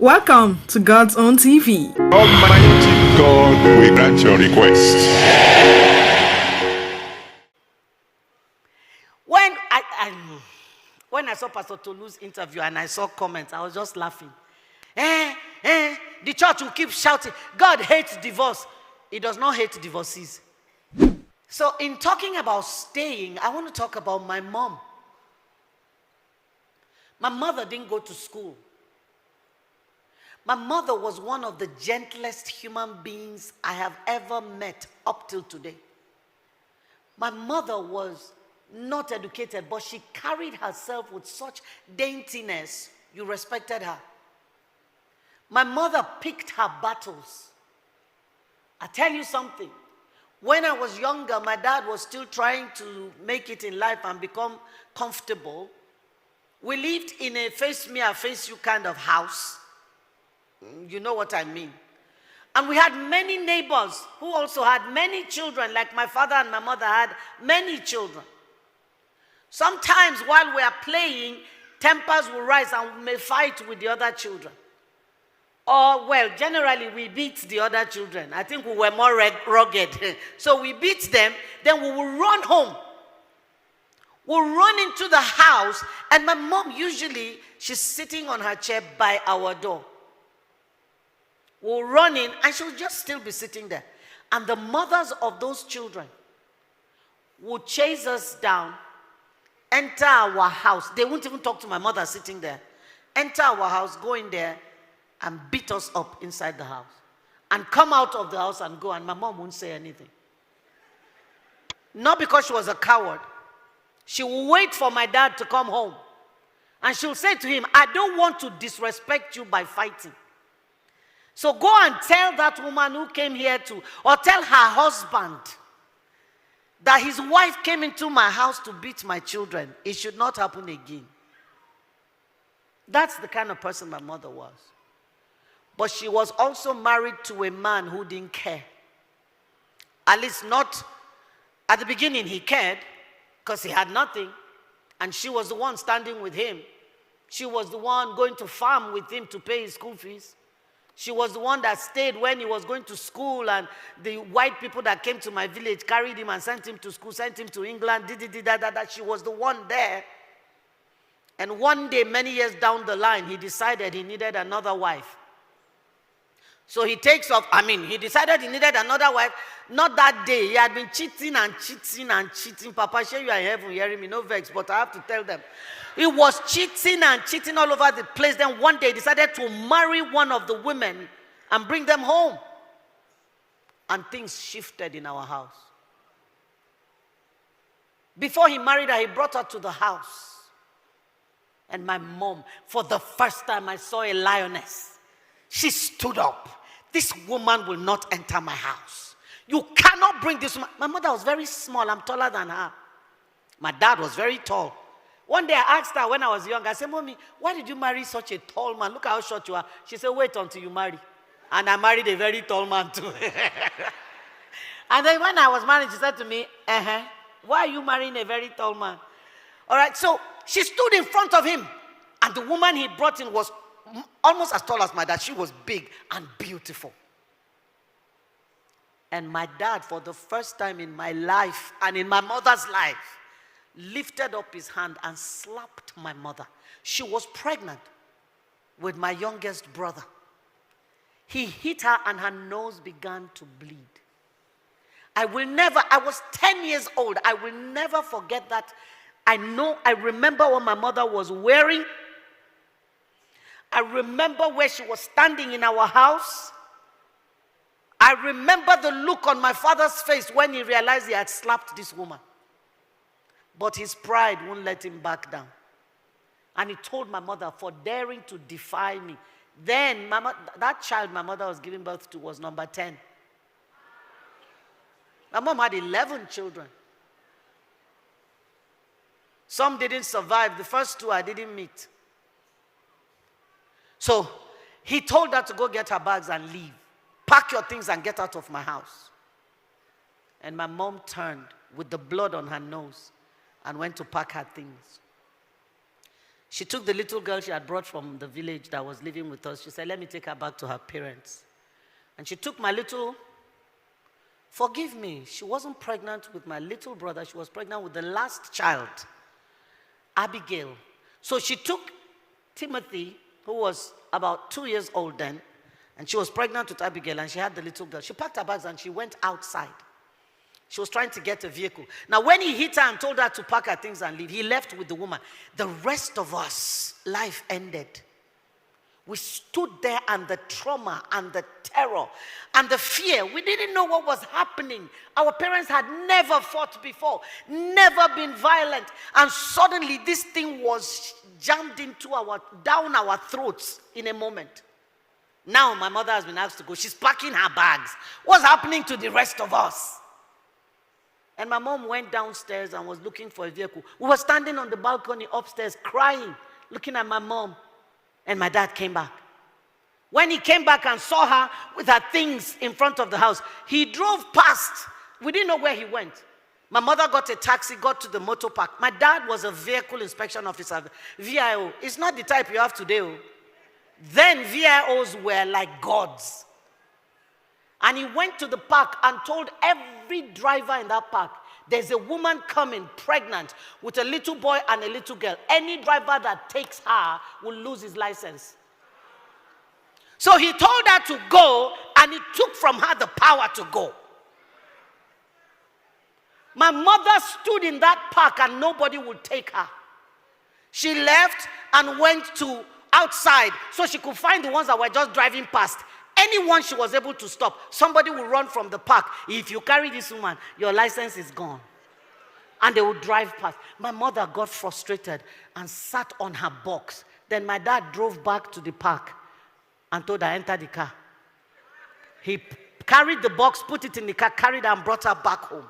Welcome to God's Own TV. Almighty God will grant your request. When I saw Pastor Tolu's interview and I saw comments, I was just laughing. The church will keep shouting, God hates divorce. He does not hate divorcees. So in talking about staying, I want to talk about my mom. My mother didn't go to school. My mother was one of the gentlest human beings I have ever met up till today. My mother was not educated, but she carried herself with such daintiness, you respected her. My mother picked her battles. I tell you something. When I was younger, my dad was still trying to make it in life and become comfortable. We lived in a face me, I face you kind of house. You know what I mean. And we had many neighbors who also had many children, like my father and my mother had many children. Sometimes while we are playing, tempers will rise and we may fight with the other children. Or, well, generally we beat the other children. I think we were more rugged. So we beat them, then we will run home. We'll run into the house, and my mom usually, she's sitting on her chair by our door. We'll run in, and she'll just still be sitting there. And the mothers of those children will chase us down, enter our house. They won't even talk to my mother sitting there. Enter our house, go in there, and beat us up inside the house. And come out of the house and go, and my mom won't say anything. Not because she was a coward. She will wait for my dad to come home. And she'll say to him, I don't want to disrespect you by fighting. So go and tell that woman who came here or tell her husband that his wife came into my house to beat my children. It should not happen again. That's the kind of person my mother was. But she was also married to a man who didn't care. At least not at the beginning. He cared because he had nothing. And she was the one standing with him. She was the one going to farm with him to pay his school fees. She was the one that stayed when he was going to school, and the white people that came to my village carried him and sent him to school, sent him to England, She was the one there. And one day, many years down the line, he decided he needed another wife. So he takes off. He decided he needed another wife. Not that day. He had been cheating and cheating and cheating. Papa, sure you are in heaven hearing me, no vex, but I have to tell them. He was cheating and cheating all over the place. Then one day he decided to marry one of the women and bring them home. And things shifted in our house. Before he married her, he brought her to the house. And my mom, for the first time I saw a lioness. She stood up. This woman will not enter my house. You cannot bring this woman. My mother was very small. I'm taller than her. My dad was very tall. One day I asked her when I was young, I said, Mommy, why did you marry such a tall man? Look how short you are. She said, wait until you marry. And I married a very tall man too. And then when I was married, she said to me, why are you marrying a very tall man? All right, so she stood in front of him. And the woman he brought in was almost as tall as my dad. She was big and beautiful. And my dad, for the first time in my life and in my mother's life, lifted up his hand and slapped my mother. She was pregnant with my youngest brother. He hit her and her nose began to bleed. I was 10 years old. I will never forget that. I remember what my mother was wearing. I remember where she was standing in our house. I remember the look on my father's face when he realized he had slapped this woman. But his pride won't let him back down. And he told my mother, for daring to defy me. Then, that child my mother was giving birth to was number 10. My mom had 11 children. Some didn't survive. The first two I didn't meet. So he told her to go get her bags and leave. Pack your things and get out of my house. And my mom turned with the blood on her nose and went to pack her things. She took the little girl she had brought from the village that was living with us. She said, let me take her back to her parents. And she took my little, forgive me, she wasn't pregnant with my little brother. She was pregnant with the last child, Abigail. So she took Timothy, who was about 2 years old then, and she was pregnant with Abigail, and she had the little girl. She packed her bags and she went outside. She was trying to get a vehicle. Now, when he hit her and told her to pack her things and leave, he left with the woman. The rest of us, life ended. We stood there, and the trauma and the terror and the fear, we didn't know what was happening. Our parents had never fought before, never been violent. And suddenly this thing was jammed down our throats in a moment. Now my mother has been asked to go. She's packing her bags. What's happening to the rest of us? And my mom went downstairs and was looking for a vehicle. We were standing on the balcony upstairs crying, looking at my mom. And my dad came back. When he came back and saw her with her things in front of the house, he drove past. We didn't know where he went. My mother got a taxi, got to the motor park. My dad was a vehicle inspection officer, VIO. It's not the type you have today. Then VIOs were like gods. And he went to the park and told every driver in that park, there's a woman coming pregnant with a little boy and a little girl. Any driver that takes her will lose his license. So he told her to go, and he took from her the power to go. My mother stood in that park and nobody would take her. She left and went to outside so she could find the ones that were just driving past. Anyone she was able to stop, somebody will run from the park. If you carry this woman, your license is gone. And they would drive past. My mother got frustrated and sat on her box. Then my dad drove back to the park and told her, enter the car. He carried the box, put it in the car, carried her and brought her back home.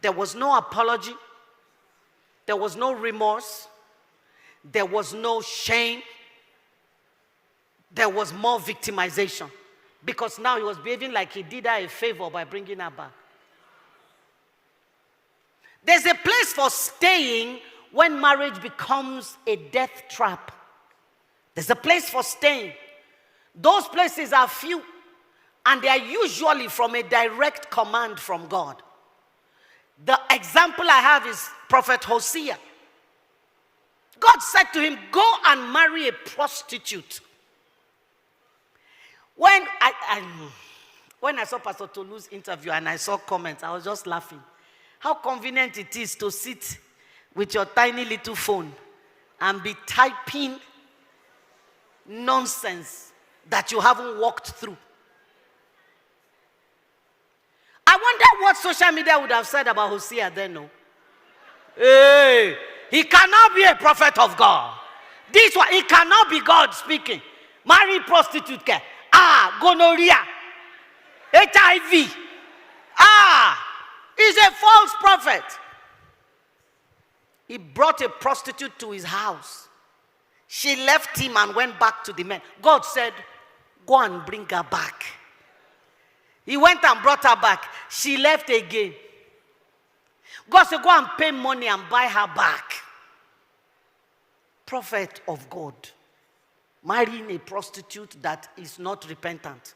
There was no apology. There was no remorse. There was no shame. There was more victimization. Because now he was behaving like he did her a favor by bringing her back. There's a place for staying when marriage becomes a death trap. There's a place for staying. Those places are few, and they are usually from a direct command from God. The example I have is Prophet Hosea. God said to him, go and marry a prostitute. When I saw Pastor Tolu's interview and I saw comments, I was just laughing. How convenient it is to sit with your tiny little phone and be typing nonsense that you haven't walked through. I wonder what social media would have said about Hosea then, no? Hey, he cannot be a prophet of God. This one, he cannot be God speaking. Marry prostitute care. Gonorrhea, HIV. He's a false prophet. He brought a prostitute to his house. She left him and went back to the men. God said, go and bring her back. He went and brought her back. She left again. God said, go and pay money and buy her back. Prophet of God. Marrying a prostitute that is not repentant.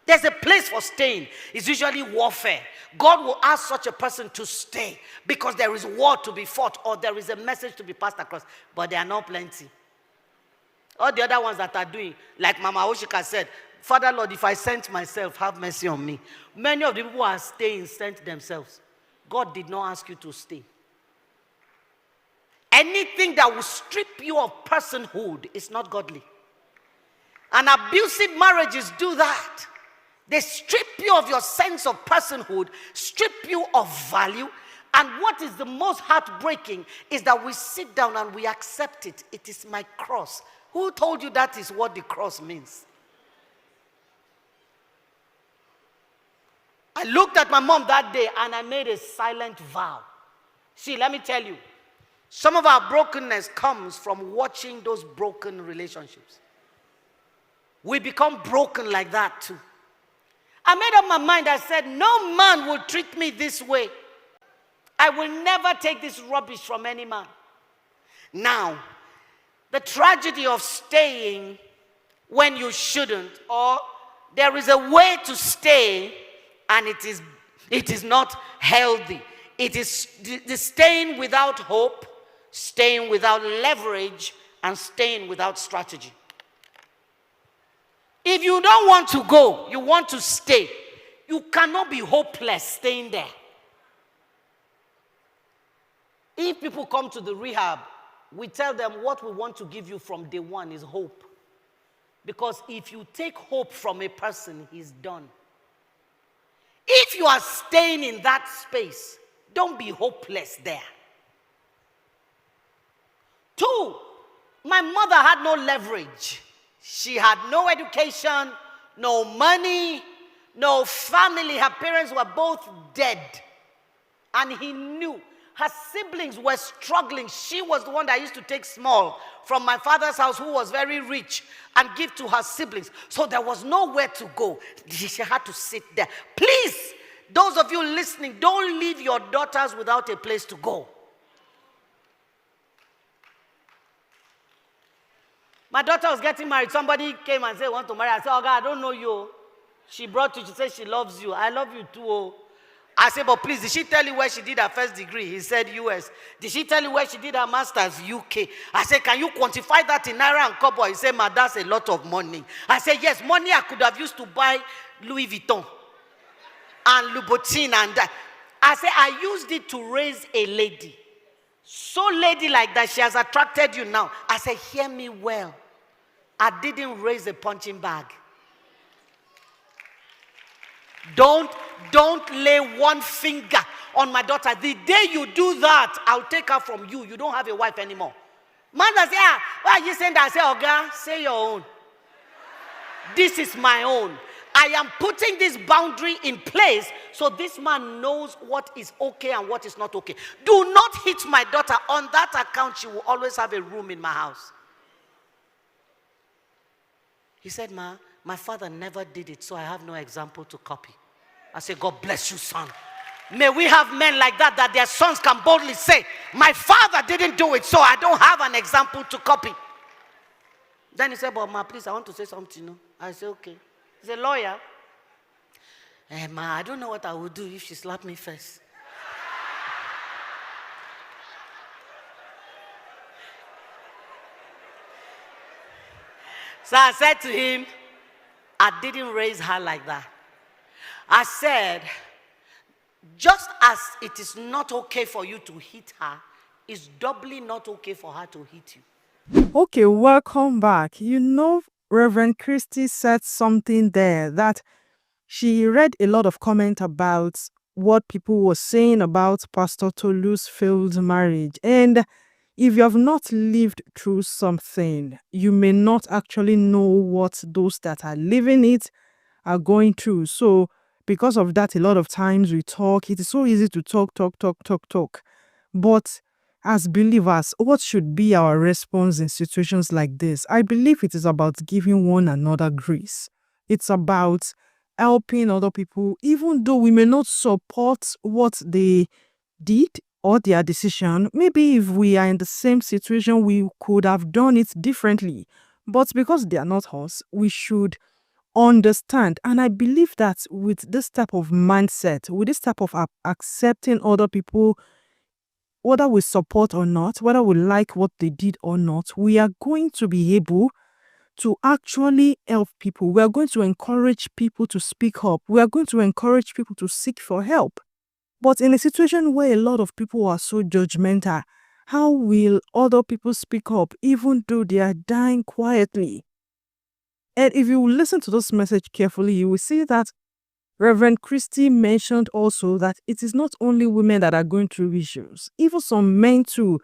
There's a place for staying. It's usually warfare. God will ask such a person to stay because there is war to be fought or there is a message to be passed across. But there are not plenty. All the other ones that are doing, like Mama Oshika said, Father Lord, if I sent myself, have mercy on me. Many of the people who are staying sent themselves. God did not ask you to stay. Anything that will strip you of personhood is not godly. And abusive marriages do that. They strip you of your sense of personhood, strip you of value. And what is the most heartbreaking is that we sit down and we accept it. It is my cross. Who told you that is what the cross means? I looked at my mom that day and I made a silent vow. See, let me tell you, some of our brokenness comes from watching those broken relationships. We become broken like that too. I made up my mind. I said, no man will treat me this way. I will never take this rubbish from any man. Now, The tragedy of staying when you shouldn't, or there is a way to stay and it is not healthy. It is the staying without hope, staying without leverage, and staying without strategy. If you don't want to go, you want to stay, you cannot be hopeless staying there. If people come to the rehab, we tell them what we want to give you from day one is hope. Because if you take hope from a person, he's done. If you are staying in that space, don't be hopeless there. 2, my mother had no leverage. She had no education, no money, no family. Her parents were both dead. And he knew. Her siblings were struggling. She was the one that used to take small from my father's house, who was very rich, and give to her siblings. So there was nowhere to go. She had to sit there. Please, those of you listening, don't leave your daughters without a place to go. My daughter was getting married. Somebody came and said, want to marry. I said, oh God, I don't know you. She brought you. She said she loves you. I love you too. Oh. I said, but please, did she tell you where she did her first degree? He said US. Did she tell you where she did her master's? UK. I said, can you quantify that in naira and kobo? He said, ma, that's a lot of money. I said, yes, money I could have used to buy Louis Vuitton and Louboutin and that. I said, I used it to raise a lady. So lady like that, she has attracted you now. I said, hear me well. I didn't raise a punching bag. Don't lay one finger on my daughter. The day you do that, I'll take her from you. You don't have a wife anymore. Man does say, why are you saying that? I say, Oga, say your own. This is my own. I am putting this boundary in place so this man knows what is okay and what is not okay. Do not hit my daughter. On that account, she will always have a room in my house. He said, ma, my father never did it, so I have no example to copy. I said, God bless you, son. May we have men like that, that their sons can boldly say, my father didn't do it, so I don't have an example to copy. Then he said, but ma, please, I want to say something. No? I said, okay. He's a lawyer. Ma, I don't know what I would do if she slapped me first. So I said to him, I didn't raise her like that. I said, just as it is not okay for you to hit her, it's doubly not okay for her to hit you. Okay, welcome back. You know, Reverend Christie said something there that she read a lot of comment about what people were saying about Pastor Tolu's failed marriage. And if you have not lived through something, you may not actually know what those that are living it are going through. So because of that, a lot of times we talk. It is so easy to talk. But as believers, what should be our response in situations like this? I believe it is about giving one another grace. It's about helping other people, even though we may not support what they did or their decision. Maybe if we are in the same situation, we could have done it differently. But because they are not us, we should understand. And I believe that with this type of mindset, with this type of accepting other people, whether we support or not, whether we like what they did or not, we are going to be able to actually help people. We are going to encourage people to speak up. We are going to encourage people to seek for help. But in a situation where a lot of people are so judgmental, how will other people speak up even though they are dying quietly? And if you listen to this message carefully, you will see that Reverend Christie mentioned also that it is not only women that are going through issues, even some men too.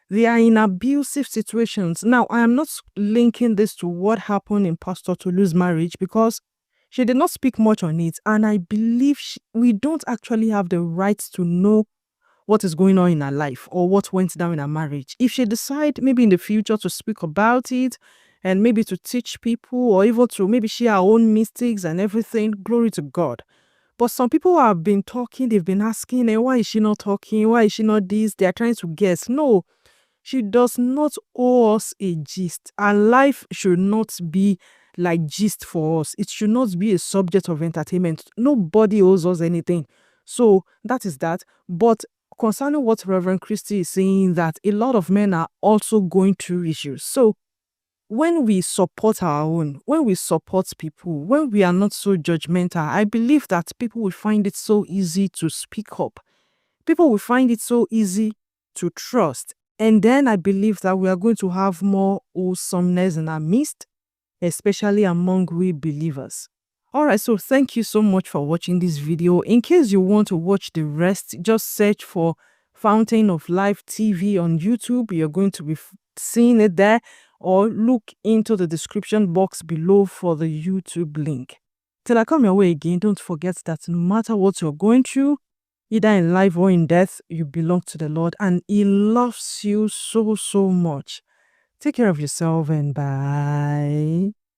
They are in abusive situations. Now, I am not linking this to what happened in Pastor Tolu's marriage because she did not speak much on it. And I believe we don't actually have the right to know what is going on in her life or what went down in her marriage. If she decides maybe in the future to speak about it and maybe to teach people or even to maybe share her own mistakes and everything, glory to God. But some people have been talking, they've been asking, why is she not talking? Why is she not this? They're trying to guess. No, She does not owe us a gist. Our life should not be like gist for us. It should not be a subject of entertainment. Nobody owes us anything. So that is that. But concerning what Reverend Christie is saying, that a lot of men are also going through issues. So when we support our own, when we support people, when we are not so judgmental, I believe that people will find it so easy to speak up. People will find it so easy to trust. And then I believe that we are going to have more wholesomeness in our midst, especially among we believers. All right, so thank you so much for watching this video. In case you want to watch the rest, just search for Fountain of Life TV on YouTube. You're going to be seeing it there, or look into the description box below for the YouTube link. Till I come your way again, don't forget that no matter what you're going through, either in life or in death, you belong to the Lord and He loves you so, so much. Take care of yourself and bye.